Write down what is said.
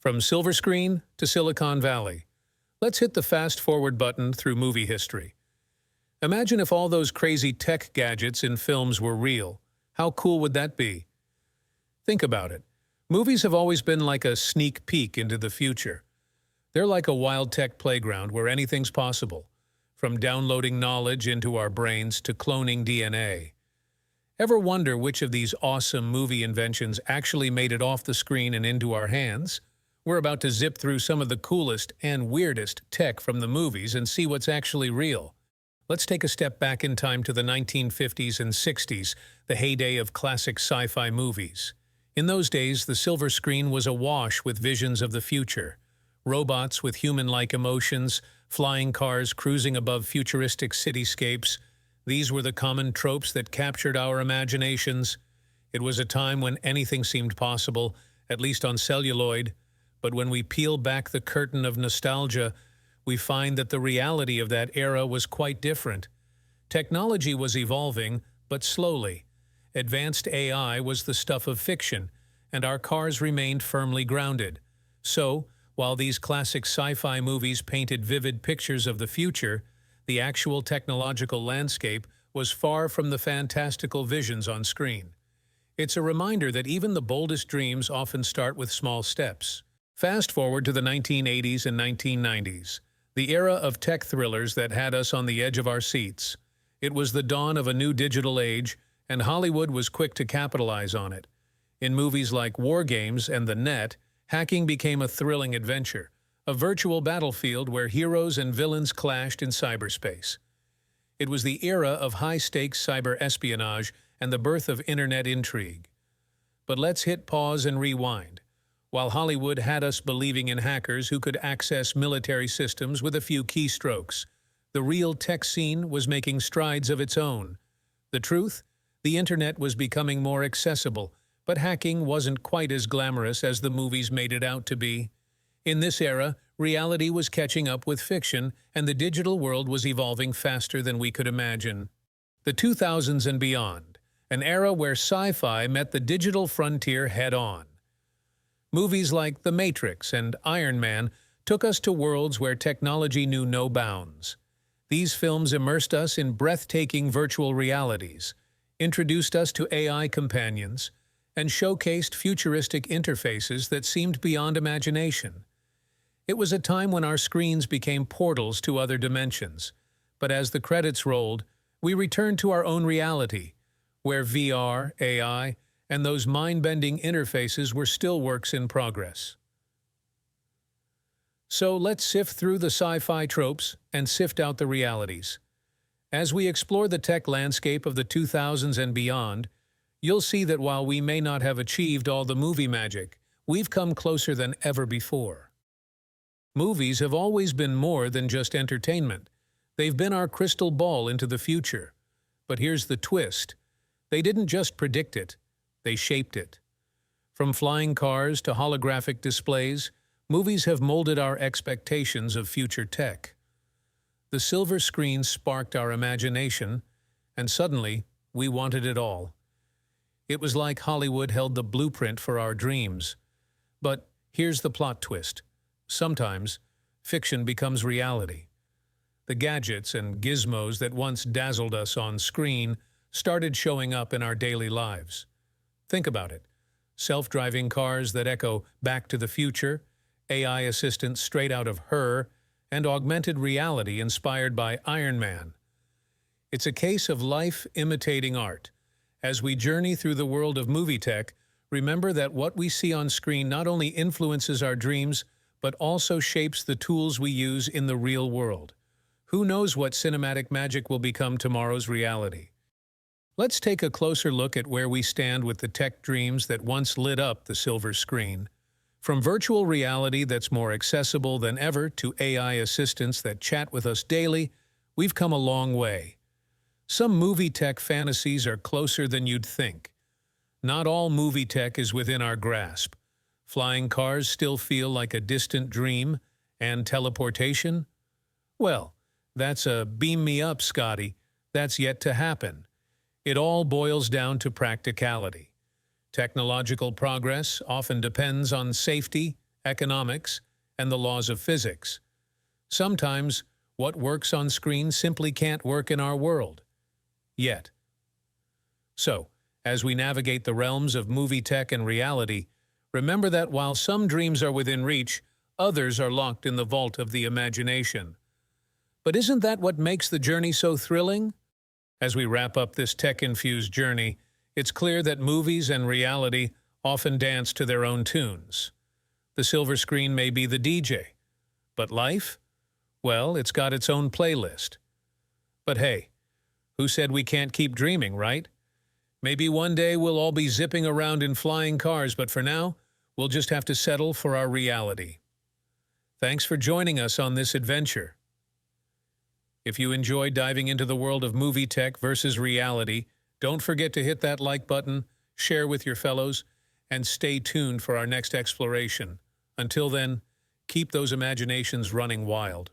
From silver screen to Silicon Valley, let's hit the fast-forward button through movie history. Imagine if all those crazy tech gadgets in films were real. How cool would that be? Think about it. Movies have always been like a sneak peek into the future. They're like a wild tech playground where anything's possible, from downloading knowledge into our brains to cloning DNA. Ever wonder which of these awesome movie inventions actually made it off the screen and into our hands? We're about to zip through some of the coolest and weirdest tech from the movies and see what's actually real. Let's take a step back in time to the 1950s and 60s, the heyday of classic sci-fi movies. In those days, the silver screen was awash with visions of the future. Robots with human-like emotions, flying cars cruising above futuristic cityscapes. These were the common tropes that captured our imaginations. It was a time when anything seemed possible, at least on celluloid. But when we peel back the curtain of nostalgia, we find that the reality of that era was quite different. Technology was evolving, but slowly. Advanced AI was the stuff of fiction, and our cars remained firmly grounded. So, while these classic sci-fi movies painted vivid pictures of the future, the actual technological landscape was far from the fantastical visions on screen. It's a reminder that even the boldest dreams often start with small steps. Fast forward to the 1980s and 1990s, the era of tech thrillers that had us on the edge of our seats. It was the dawn of a new digital age, and Hollywood was quick to capitalize on it. In movies like War Games and The Net, hacking became a thrilling adventure, a virtual battlefield where heroes and villains clashed in cyberspace. It was the era of high-stakes cyber espionage and the birth of internet intrigue. But let's hit pause and rewind. While Hollywood had us believing in hackers who could access military systems with a few keystrokes, the real tech scene was making strides of its own. The truth? The internet was becoming more accessible, but hacking wasn't quite as glamorous as the movies made it out to be. In this era, reality was catching up with fiction, and the digital world was evolving faster than we could imagine. The 2000s and beyond, an era where sci-fi met the digital frontier head-on. Movies like The Matrix and Iron Man took us to worlds where technology knew no bounds. These films immersed us in breathtaking virtual realities, introduced us to AI companions, and showcased futuristic interfaces that seemed beyond imagination. It was a time when our screens became portals to other dimensions, but as the credits rolled, we returned to our own reality, where VR, AI, and those mind-bending interfaces were still works in progress. So let's sift through the sci-fi tropes and sift out the realities. As we explore the tech landscape of the 2000s and beyond, you'll see that while we may not have achieved all the movie magic, we've come closer than ever before. Movies have always been more than just entertainment. They've been our crystal ball into the future. But here's the twist. They didn't just predict it. They shaped it. From flying cars to holographic displays, movies have molded our expectations of future tech. The silver screen sparked our imagination, and suddenly, we wanted it all. It was like Hollywood held the blueprint for our dreams. But here's the plot twist. Sometimes, fiction becomes reality. The gadgets and gizmos that once dazzled us on screen started showing up in our daily lives. Think about it. Self-driving cars that echo Back to the Future, AI assistants straight out of Her, and augmented reality inspired by Iron Man. It's a case of life imitating art. As we journey through the world of movie tech, remember that what we see on screen not only influences our dreams, but also shapes the tools we use in the real world. Who knows what cinematic magic will become tomorrow's reality? Let's take a closer look at where we stand with the tech dreams that once lit up the silver screen. From virtual reality that's more accessible than ever to AI assistants that chat with us daily, we've come a long way. Some movie tech fantasies are closer than you'd think. Not all movie tech is within our grasp. Flying cars still feel like a distant dream, and teleportation? Well, that's a beam me up, Scotty. That's yet to happen. It all boils down to practicality. Technological progress often depends on safety economics, and the laws of physics. Sometimes, what works on screen simply can't work in our world. Yet. So, as we navigate the realms of movie tech and reality, remember that while some dreams are within reach, others are locked in the vault of the imagination. But isn't that what makes the journey so thrilling? As we wrap up this tech-infused journey, it's clear that movies and reality often dance to their own tunes. The silver screen may be the DJ, but life? Well, it's got its own playlist. But hey, who said we can't keep dreaming, right? Maybe one day we'll all be zipping around in flying cars, but for now, we'll just have to settle for our reality. Thanks for joining us on this adventure. If you enjoyed diving into the world of movie tech versus reality, don't forget to hit that like button, share with your fellows, and stay tuned for our next exploration. Until then, keep those imaginations running wild.